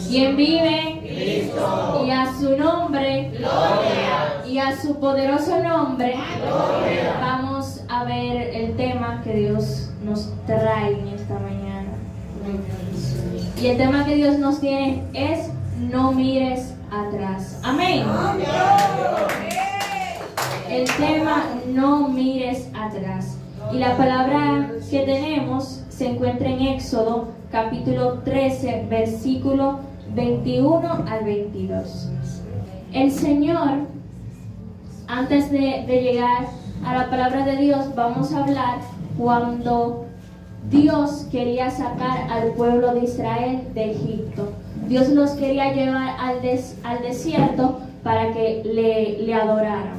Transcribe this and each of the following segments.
¿Quién vive? Cristo. Y a su nombre, Gloria. y a su poderoso nombre, Gloria. vamos a ver el tema que Dios nos trae en esta mañana. Y el tema que Dios nos tiene es: no mires atrás. Amén. El tema: no mires atrás. Y la palabra que tenemos se encuentra en Éxodo capítulo 13, versículo 21 al 22. El Señor, antes de llegar a la palabra de Dios, vamos a hablar cuando Dios quería sacar al pueblo de Israel de Egipto. Dios los quería llevar al desierto para que le adoraran.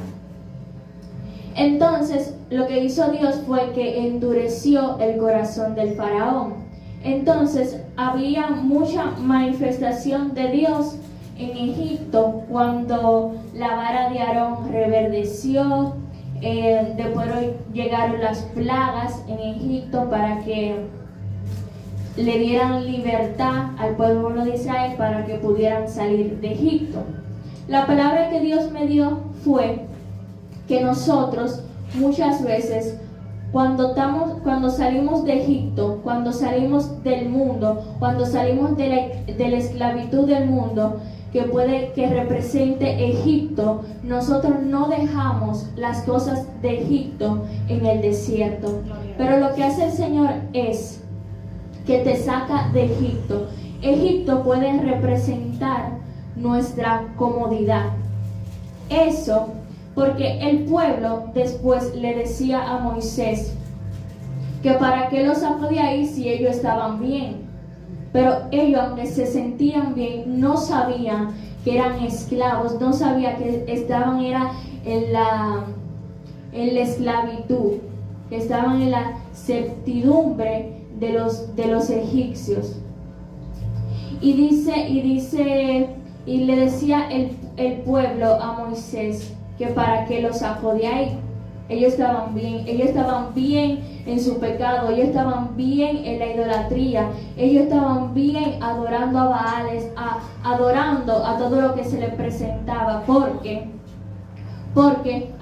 Entonces, lo que hizo Dios fue que endureció el corazón del faraón. Entonces, había mucha manifestación de Dios en Egipto cuando la vara de Aarón reverdeció. Después llegaron las plagas en Egipto para que le dieran libertad al pueblo de Israel para que pudieran salir de Egipto. La palabra que Dios me dio fue que nosotros muchas veces cuando salimos de Egipto, cuando salimos del mundo, cuando salimos de la esclavitud del mundo que represente Egipto, nosotros no dejamos las cosas de Egipto en el desierto. Pero lo que hace el Señor es que te saca de Egipto. Egipto puede representar nuestra comodidad. Eso porque el pueblo después le decía a Moisés que para qué los sacó de ahí si ellos estaban bien. Pero ellos, aunque se sentían bien, no sabían que eran esclavos, no sabían que estaban en la esclavitud, que estaban en la servidumbre de los egipcios. Y le decía el pueblo a Moisés que para qué los sacó de ahí. Ellos estaban bien en su pecado, ellos estaban bien en la idolatría, ellos estaban bien adorando a Baales, adorando a todo lo que se les presentaba. Porque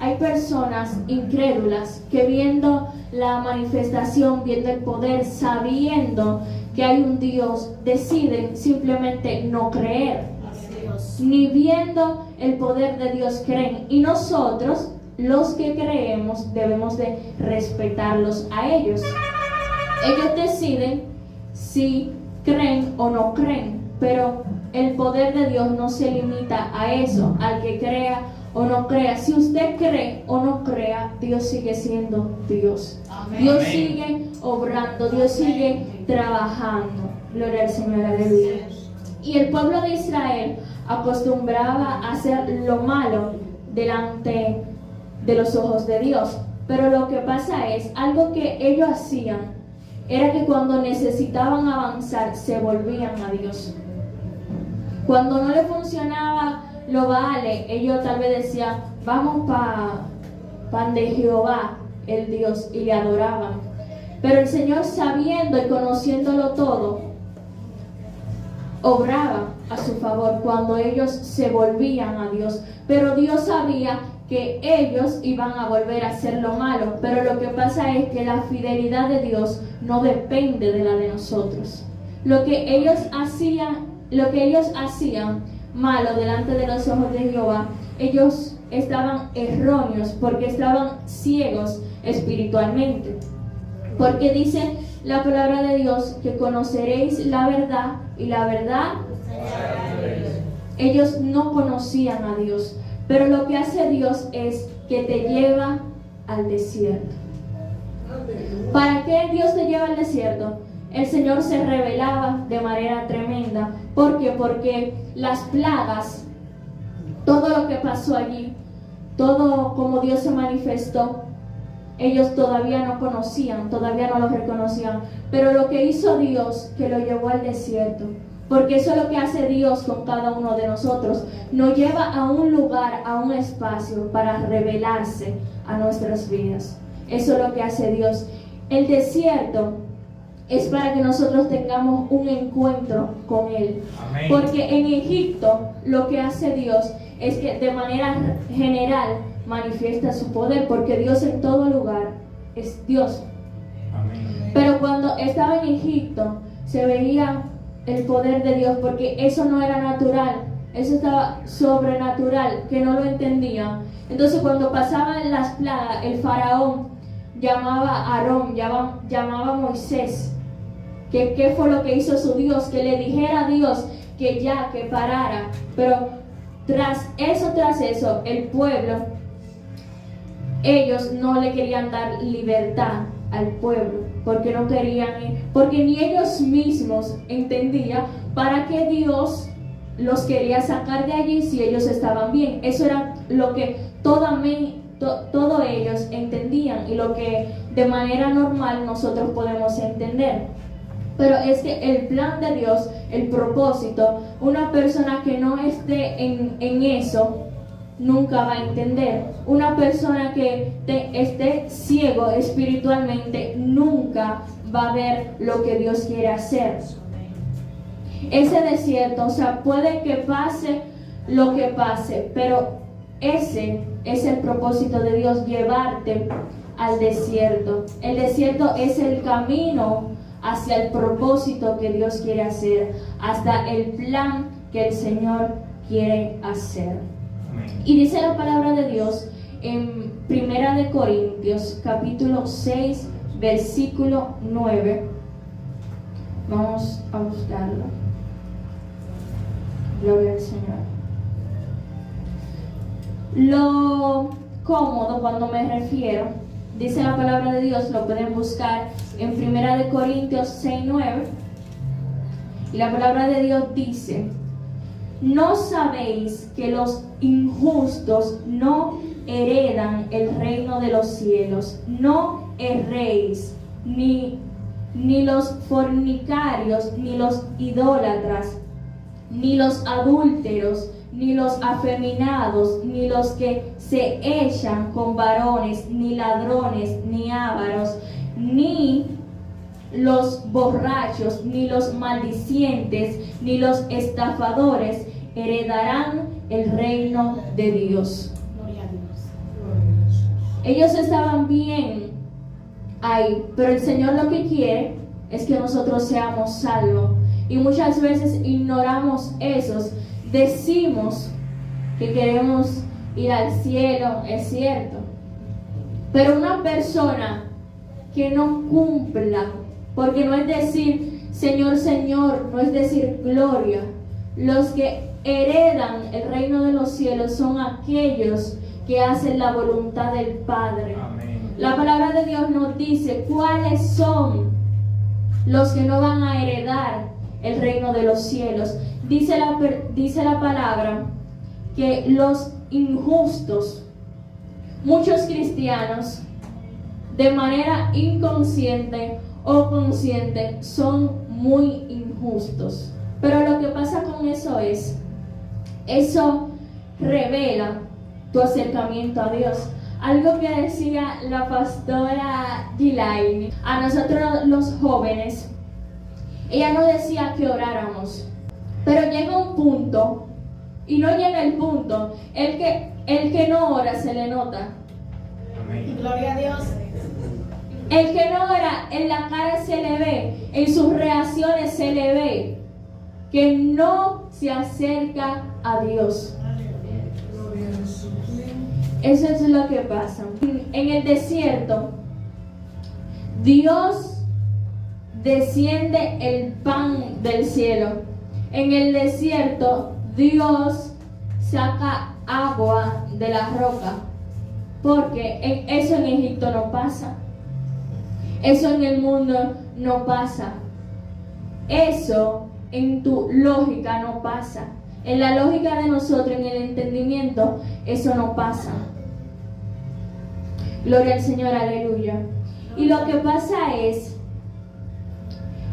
hay personas incrédulas que viendo la manifestación, viendo el poder, sabiendo que hay un Dios, deciden simplemente no creer. Ni viendo el poder de Dios creen. Y nosotros, los que creemos, debemos de respetarlos a ellos. Ellos deciden si creen o no creen, pero el poder de Dios no se limita a eso, al que crea o no crea. Si usted cree o no crea, Dios sigue siendo Dios. Amén. Dios sigue obrando, Dios sigue trabajando. Gloria al Señor, aleluya. Y el pueblo de Israel acostumbraba a hacer lo malo delante de los ojos de Dios. Pero lo que pasa es, algo que ellos hacían era que cuando necesitaban avanzar se volvían a Dios. Cuando no le funcionaba lo Baales, ellos tal vez decían: vamos para de Jehová, el Dios, y le adoraban. Pero el Señor, sabiendo y conociéndolo todo, obraba a su favor cuando ellos se volvían a Dios. Pero Dios sabía que ellos iban a volver a hacer lo malo. Pero lo que pasa es que la fidelidad de Dios no depende de la de nosotros. Lo que ellos hacían malo delante de los ojos de Jehová, ellos estaban erróneos porque estaban ciegos espiritualmente. Porque dice la palabra de Dios que conoceréis la verdad y la verdad. Ellos no conocían a Dios, pero lo que hace Dios es que te lleva al desierto. ¿Para qué Dios te lleva al desierto? El Señor se revelaba de manera tremenda. ¿Por qué? Porque las plagas, todo lo que pasó allí, todo como Dios se manifestó, ellos todavía no conocían, todavía no lo reconocían. Pero lo que hizo Dios, que lo llevó al desierto. Porque eso es lo que hace Dios con cada uno de nosotros. Nos lleva a un lugar, a un espacio para revelarse a nuestras vidas. Eso es lo que hace Dios. El desierto es para que nosotros tengamos un encuentro con Él. Amén. Porque en Egipto lo que hace Dios es que de manera general manifiesta su poder, porque Dios en todo lugar es Dios. Amén. Pero cuando estaba en Egipto se veía el poder de Dios, porque eso no era natural, eso estaba sobrenatural, que no lo entendían. Entonces cuando pasaban las plagas, el faraón llamaba a Aarón, llamaba a Moisés, que qué fue lo que hizo su Dios, que le dijera a Dios que ya, que parara. Pero tras eso, el pueblo, ellos no le querían dar libertad al pueblo, porque no querían, porque ni ellos mismos entendían para qué Dios los quería sacar de allí si ellos estaban bien. Eso era lo que todos ellos entendían y lo que de manera normal nosotros podemos entender. Pero es que el plan de Dios, el propósito, una persona que no esté en eso, nunca va a entender. Una persona que esté ciego espiritualmente, nunca va a ver lo que Dios quiere hacer. Ese desierto, o sea, puede que pase lo que pase, pero ese es el propósito de Dios, llevarte al desierto. El desierto es el camino hacia el propósito que Dios quiere hacer, hasta el plan que el Señor quiere hacer. Amén. Y dice la palabra de Dios en 1 Corintios capítulo 6 versículo 9. Vamos a buscarlo. Gloria al Señor. Lo cómodo, cuando me refiero, dice la palabra de Dios, lo pueden buscar en 1 Corintios 6, 9. Y la palabra de Dios dice: ¿no sabéis que los injustos no heredan el reino de los cielos? No erréis, ni los fornicarios, ni los idólatras, ni los adúlteros, ni los afeminados, ni los que se echan con varones, ni ladrones, ni ávaros, ni los borrachos, ni los maldicientes, ni los estafadores heredarán el reino de Dios. Gloria a Dios. Ellos estaban bien ahí, pero el Señor lo que quiere es que nosotros seamos salvos. Y muchas veces ignoramos esos. Decimos que queremos ir al cielo, es cierto. Pero una persona que no cumpla, porque no es decir Señor, Señor, no es decir gloria. Los que heredan el reino de los cielos son aquellos que hacen la voluntad del Padre. Amén. La palabra de Dios nos dice cuáles son los que no van a heredar el reino de los cielos. Dice la palabra que los injustos, muchos cristianos, de manera inconsciente o consciente, son muy injustos. Pero lo que pasa con eso es, eso revela tu acercamiento a Dios. Algo que decía la pastora Gilaini a nosotros los jóvenes, ella nos decía que oráramos, pero llega un punto, y no llega el punto, el que no ora se le nota. Amén. Gloria a Dios. El que no ora, en la cara se le ve, en sus reacciones se le ve, que no se acerca a Dios. Eso es lo que pasa. En el desierto, Dios desciende el pan del cielo. En el desierto, Dios saca agua de la roca. Porque eso en Egipto no pasa. Eso en el mundo no pasa. Eso en tu lógica no pasa. En la lógica de nosotros, en el entendimiento, eso no pasa. Gloria al Señor, aleluya. Y lo que pasa es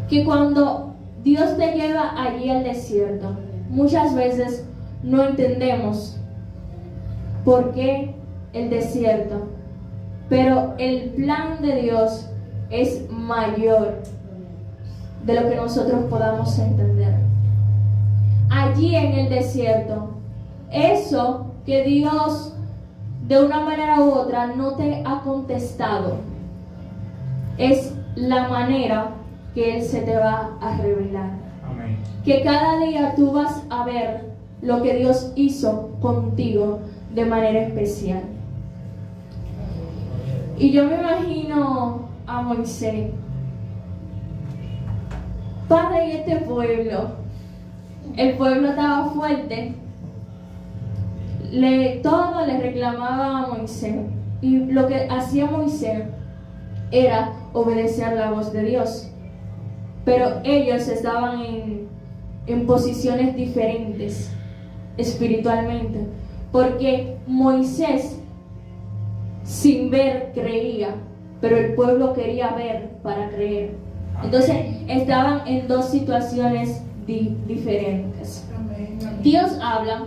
que cuando Dios te lleva allí al desierto, muchas veces no entendemos por qué el desierto. Pero el plan de Dios es mayor de lo que nosotros podamos entender. Allí en el desierto, eso que Dios de una manera u otra no te ha contestado, es la manera que Él se te va a revelar. Amén. Que cada día tú vas a ver lo que Dios hizo contigo de manera especial. Y yo me imagino a Moisés, Padre, y este pueblo, el pueblo estaba fuerte, todo le reclamaba a Moisés, y lo que hacía Moisés era obedecer la voz de Dios, pero ellos estaban en posiciones diferentes espiritualmente, porque Moisés sin ver creía, pero el pueblo quería ver para creer. Entonces estaban en dos situaciones diferentes. Dios habla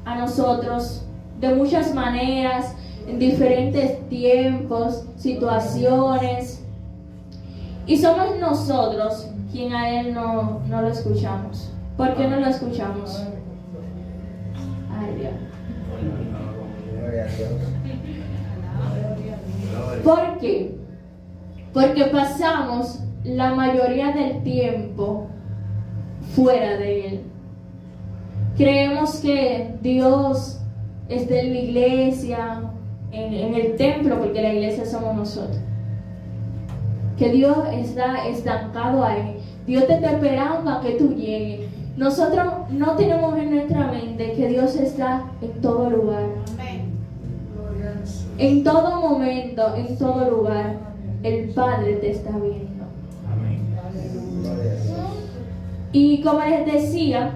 a nosotros de muchas maneras, en diferentes tiempos, situaciones, y somos nosotros quien a Él no lo escuchamos. ¿Por qué no lo escuchamos? Ay, Dios. ¿Por qué? Porque pasamos la mayoría del tiempo fuera de Él. Creemos que Dios está en la iglesia, en el templo, porque la iglesia somos nosotros. Que Dios está estancado ahí. Dios te está esperando a que tú llegues. Nosotros no tenemos en nuestra mente que Dios está en todo lugar. En todo momento, en todo lugar, el Padre te está viendo. Amén. Y como les decía,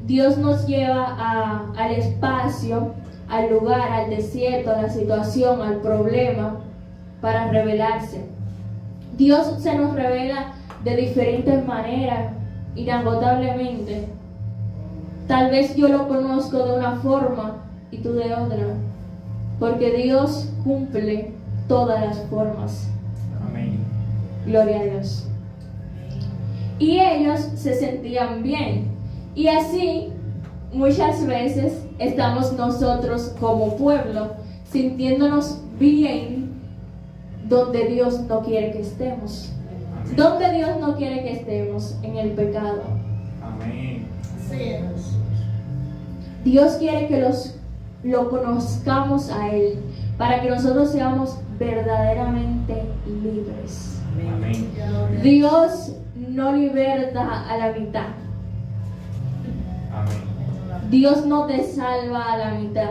Dios nos lleva al espacio, al lugar, al desierto, a la situación, al problema, para revelarse. Dios se nos revela de diferentes maneras, inagotablemente. Tal vez yo lo conozco de una forma y tú de otra, porque Dios cumple todas las formas. Amén. Gloria a Dios. Y ellos se sentían bien. Y así muchas veces estamos nosotros como pueblo sintiéndonos bien donde Dios no quiere que estemos. Amén. Donde Dios no quiere que estemos, en el pecado. Amén. Dios quiere que lo conozcamos a Él, para que nosotros seamos verdaderamente libres. Amén. Dios no liberta a la mitad. Amén. Dios no te salva a la mitad.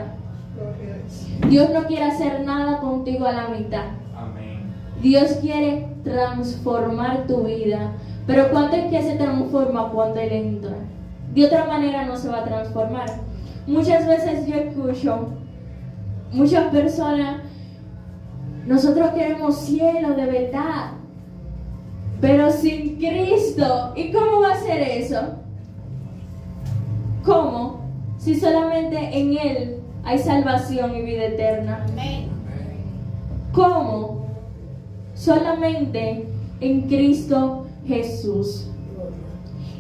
Dios no quiere hacer nada contigo a la mitad. Amén. Dios quiere transformar tu vida. Pero ¿cuándo es que se transforma? Cuando Él entra. De otra manera no se va a transformar. Muchas veces yo escucho muchas personas, nosotros queremos cielo de verdad, pero sin Cristo. ¿Y cómo va a ser eso? ¿Cómo? Si solamente en Él hay salvación y vida eterna. ¿Cómo? Solamente en Cristo Jesús.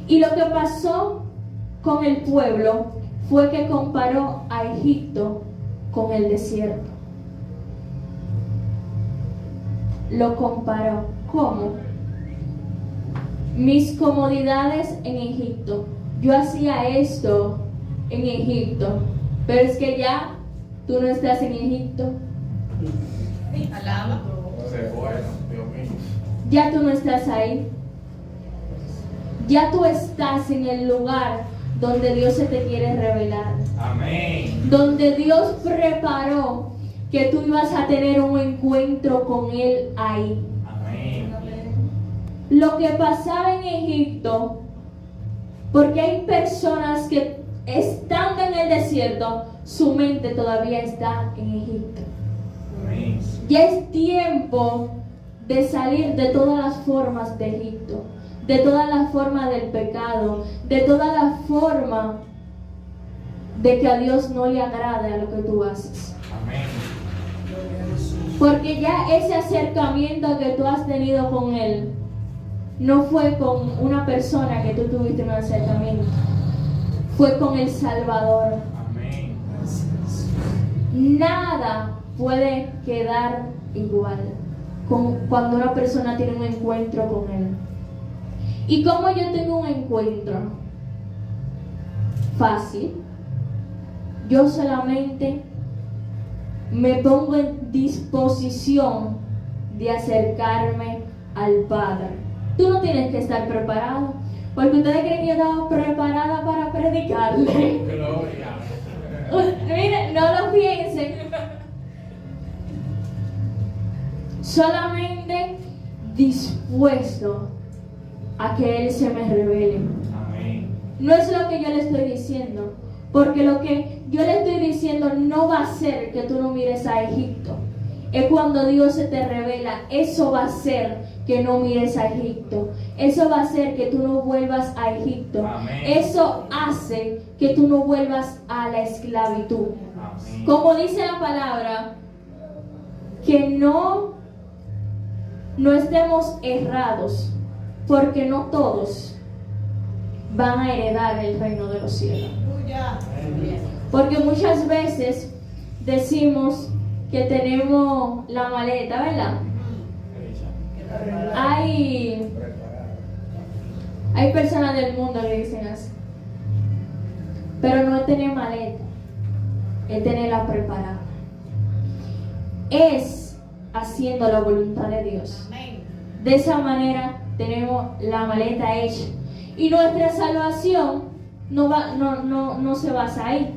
Y lo que pasó con el pueblo fue que comparó a Egipto con el desierto. Lo comparó. ¿Cómo? Mis comodidades en Egipto. Yo hacía esto en Egipto, pero es que ya tú no estás en Egipto. Alaba. Se fue, Dios mío. Ya tú no estás ahí. Ya tú estás en el lugar donde Dios se te quiere revelar. Amén. Donde Dios preparó que tú ibas a tener un encuentro con Él ahí. Amén. Lo que pasaba en Egipto, porque hay personas que estando en el desierto, su mente todavía está en Egipto. Amén. Ya es tiempo de salir de todas las formas de Egipto, de todas las formas del pecado, de toda la forma de que a Dios no le agrade a lo que tú haces. Amén. Porque ya ese acercamiento que tú has tenido con Él no fue con una persona que tú tuviste un acercamiento, fue con el Salvador. Amén. Nada puede quedar igual cuando una persona tiene un encuentro con Él. ¿Y cómo yo tengo un encuentro? Fácil. Yo solamente me pongo en disposición de acercarme al Padre. Tú no tienes que estar preparado, porque ustedes creen que yo estaba preparada para predicarle. Gloria. Miren, no lo piensen. Solamente dispuesto a que Él se me revele. Amén. No es lo que yo le estoy diciendo, porque lo que yo le estoy diciendo no va a ser que tú no mires a Egipto. Es cuando Dios se te revela, eso va a ser que no mires a Egipto. Eso va a hacer que tú no vuelvas a Egipto. Amén. Eso hace que tú no vuelvas a la esclavitud. Amén. Como dice la palabra, que no estemos errados, porque no todos van a heredar el reino de los cielos. Aleluya. Porque muchas veces decimos que tenemos la maleta, ¿verdad? Hay personas del mundo que dicen así. Pero no es tener maleta, es tenerla preparada. Es haciendo la voluntad de Dios. Amén. De esa manera tenemos la maleta hecha. Y nuestra salvación no se basa ahí,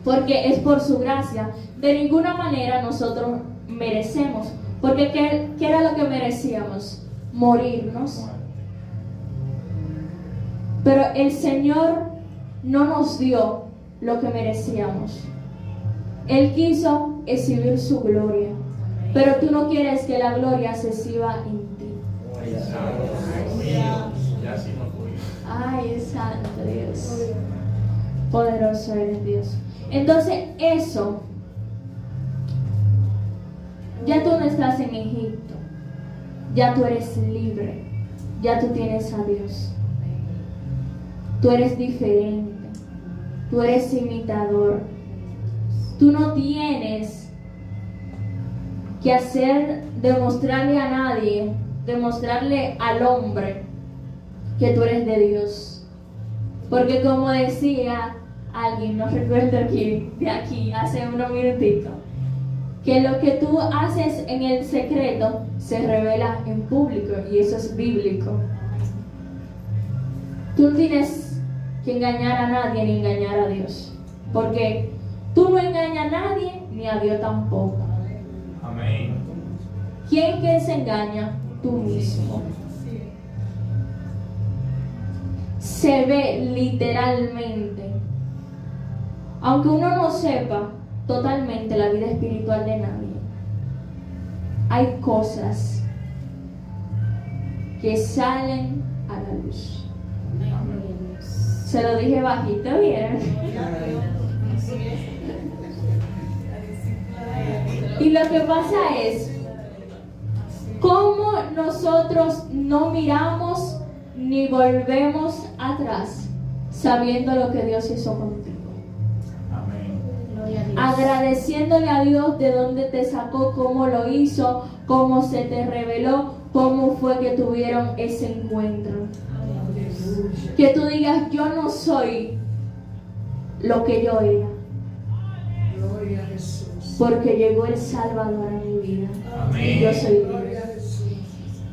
porque es por su gracia. De ninguna manera nosotros merecemos. Porque ¿qué era lo que merecíamos? Morirnos. Pero el Señor no nos dio lo que merecíamos. Él quiso exhibir su gloria. Pero tú no quieres que la gloria se exhiba en ti. Ya sí no fui. Ay, es santo Dios. Poderoso eres Dios. Entonces eso, ya tú no estás en Egipto. Ya tú eres libre. Ya tú tienes a Dios. Tú eres diferente. Tú eres imitador. Tú no tienes que demostrarle a nadie, demostrarle al hombre que tú eres de Dios. Porque como decía alguien, no recuerdo quién, de aquí, hace unos minutitos, que lo que tú haces en el secreto se revela en público, y eso es bíblico. Tú no tienes que engañar a nadie ni engañar a Dios, porque tú no engañas a nadie ni a Dios tampoco. Amén. ¿Quién que se engaña? Tú mismo. Se ve literalmente, aunque uno no sepa totalmente la vida espiritual de nadie, hay cosas que salen a la luz. Se lo dije bajito, ¿vieron? Y lo que pasa es, ¿cómo nosotros no miramos ni volvemos atrás sabiendo lo que Dios hizo contigo? Amén. Agradeciéndole a Dios de dónde te sacó, cómo lo hizo, cómo se te reveló, cómo fue que tuvieron ese encuentro. Que tú digas, yo no soy lo que yo era, Gloria a Jesús. porque llegó el Salvador a mi vida. Amén. Y yo soy libre. Gloria a Jesús.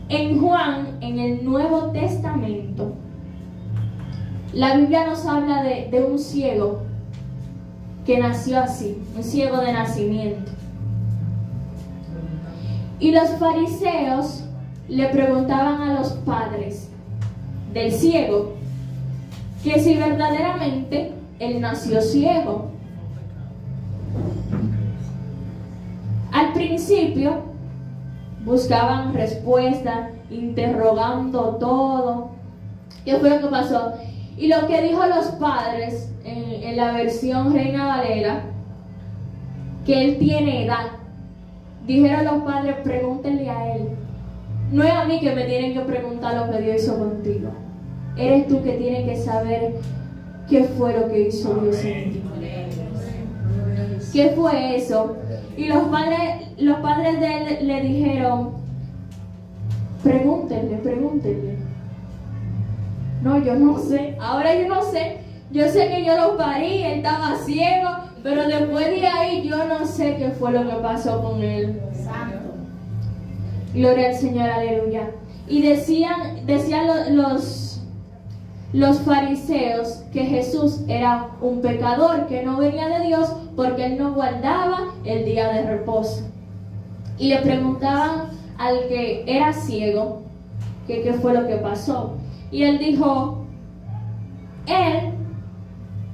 En Juan, en el Nuevo Testamento, la Biblia nos habla de un ciego que nació así, un ciego de nacimiento. Y los fariseos le preguntaban a los padres del ciego que si verdaderamente él nació ciego. Al principio buscaban respuestas, interrogando todo. ¿Qué fue lo que pasó? Y lo que dijo los padres en la versión Reina Valera, que él tiene edad. Dijeron los padres, pregúntenle a él. no es a mí que me tienen que preguntar lo que Dios hizo contigo. Eres tú que tienes que saber qué fue lo que hizo Dios en ti. ¿Qué fue eso? Y los padres de él le dijeron, pregúntenle. No, yo no sé. Ahora yo no sé. Yo sé que yo lo parí, él estaba ciego, pero después de ahí yo no sé qué fue lo que pasó con él. Santo. Gloria al Señor, aleluya. Y decían los fariseos que Jesús era un pecador, que no venía de Dios porque él no guardaba el día de reposo. Y le preguntaban al que era ciego que qué fue lo que pasó. Y él dijo,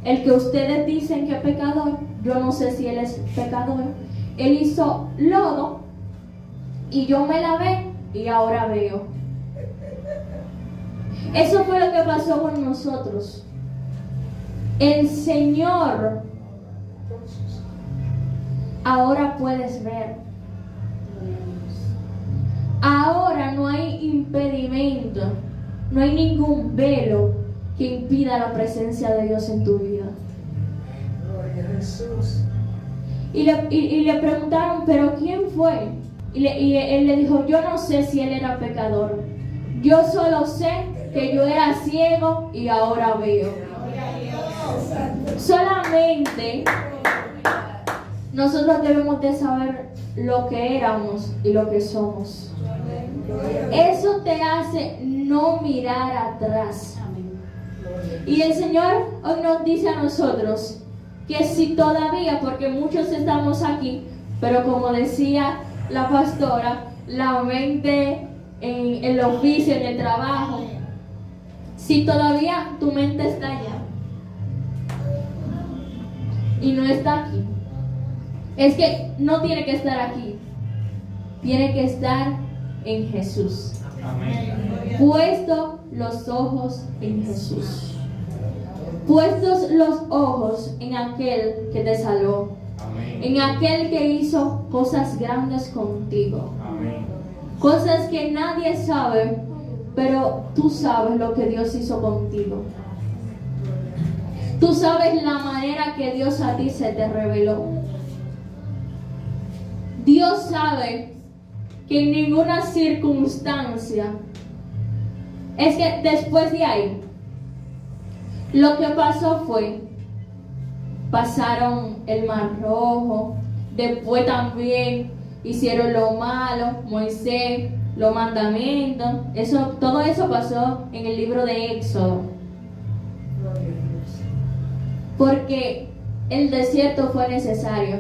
el que ustedes dicen que es pecador, yo no sé si él es pecador. Él hizo lodo y yo me lavé y ahora veo. Eso fue lo que pasó con nosotros. El Señor, ahora puedes ver. Ahora no hay impedimento, no hay ningún velo que impida la presencia de Dios en tu vida. Gloria a Jesús. Y le preguntaron, ¿pero quién fue? Y él le dijo, yo no sé si él era pecador. Yo solo sé que yo era ciego y ahora veo. Solamente nosotros debemos de saber lo que éramos y lo que somos. Eso te hace no mirar atrás. Y el Señor hoy nos dice a nosotros que si todavía, porque muchos estamos aquí, pero como decía la pastora, la mente en el oficio, en el trabajo, si todavía tu mente está allá y no está aquí, es que no tiene que estar aquí, tiene que estar en Jesús. Amén. Puesto los ojos en Jesús. Puestos los ojos en aquel que te salvó. Amén. En aquel que hizo cosas grandes contigo. Amén. Cosas que nadie sabe, pero tú sabes lo que Dios hizo contigo. Tú sabes la manera que Dios a ti se te reveló. Dios sabe que en ninguna circunstancia, es que después de ahí, lo que pasó fue, pasaron el Mar Rojo, después también hicieron lo malo, Moisés, los mandamientos, todo eso pasó en el libro de Éxodo. Porque el desierto fue necesario.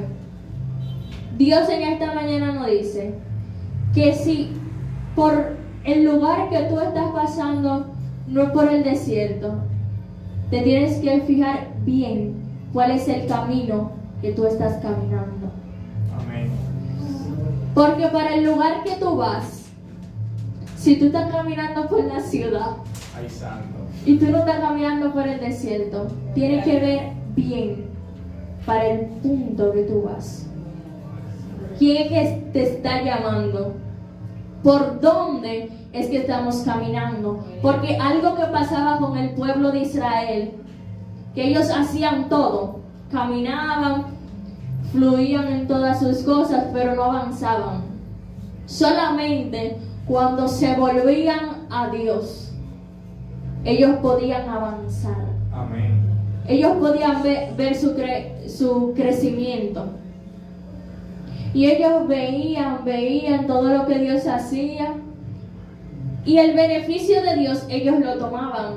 Dios en esta mañana nos dice que si por el lugar que tú estás pasando no es por el desierto, te tienes que fijar bien cuál es el camino que tú estás caminando. Amén. Porque para el lugar que tú vas, si tú estás caminando por la ciudad Ay, santo. y tú no estás caminando por el desierto, tienes que ver bien para el punto que tú vas. ¿Quién es que te está llamando? ¿Por dónde es que estamos caminando? Porque algo que pasaba con el pueblo de Israel, que ellos hacían todo, caminaban, fluían en todas sus cosas, pero no avanzaban. Solamente cuando se volvían a Dios, ellos podían avanzar. Amén. Ellos podían ver su crecimiento. Y ellos veían todo lo que Dios hacía. Y el beneficio de Dios ellos lo tomaban.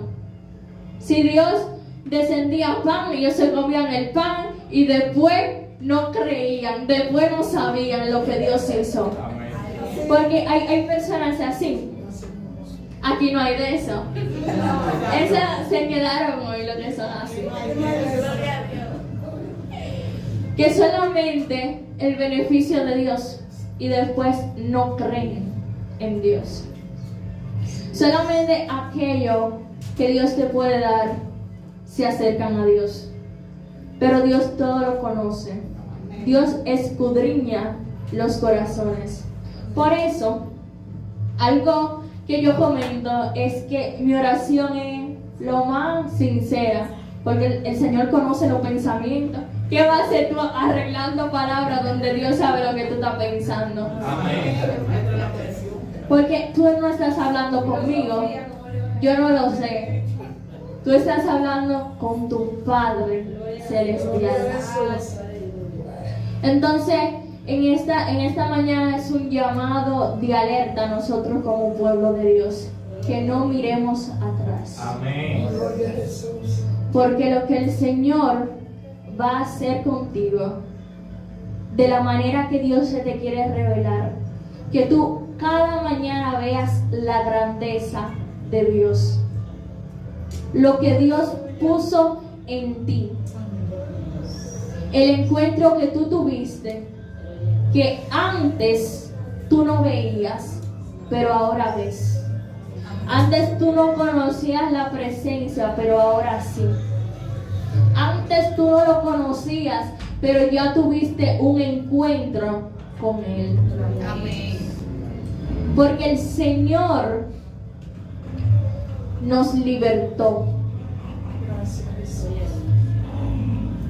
Si Dios descendía pan, ellos se comían el pan y después no creían, después no sabían lo que Dios hizo. Amén. Porque hay personas así. Aquí no hay de eso. Esas se quedaron hoy, lo que son así. Que solamente el beneficio de Dios y después no creen en Dios. Solamente aquello que Dios te puede dar se acercan a Dios. Pero Dios todo lo conoce. Dios escudriña los corazones. Por eso, Algo que yo comento es que mi oración es lo más sincera, porque el Señor conoce los pensamientos. ¿Qué vas a hacer tú arreglando palabras donde Dios sabe lo que tú estás pensando? Amén. Porque tú no estás hablando conmigo, yo no lo sé. Tú estás hablando con tu Padre Celestial. Entonces, en esta mañana es un llamado de alerta a nosotros como pueblo de Dios, que no miremos atrás. Amén. Gloria a Jesús. Porque lo que el Señor va a hacer contigo, de la manera que Dios se te quiere revelar, que tú cada mañana veas la grandeza de Dios, lo que Dios puso en ti, el encuentro que tú tuviste, que antes tú no veías, pero ahora ves. Antes tú no conocías la presencia, pero ahora sí. Antes tú no lo conocías, pero ya tuviste un encuentro con Él. Amén. Porque el Señor nos libertó. Gracias, Jesús.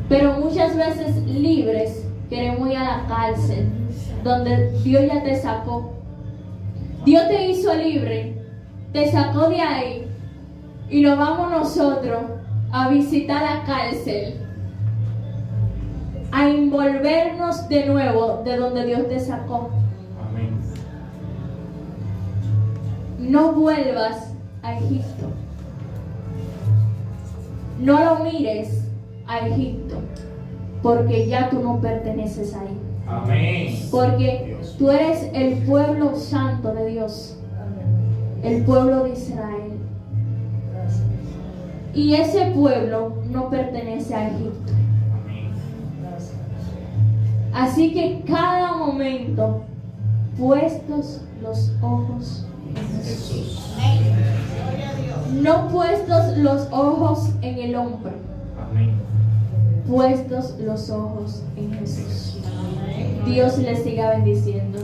Pero muchas veces libres queremos ir a la cárcel, donde Dios ya te sacó. Dios te hizo libre, te sacó de ahí, y nos vamos nosotros a visitar la cárcel, a envolvernos de nuevo de donde Dios te sacó. Amén. No vuelvas a Egipto. No lo mires a Egipto, porque ya tú no perteneces ahí. Amén. Porque tú eres el pueblo santo de Dios, el pueblo de Israel. Gracias. Y ese pueblo no pertenece a Egipto. Amén. Gracias. Así que cada momento, puestos los ojos en Jesús. Jesús. No puestos los ojos en el hombre, Amén. puestos los ojos en Jesús. Dios les siga bendiciendo.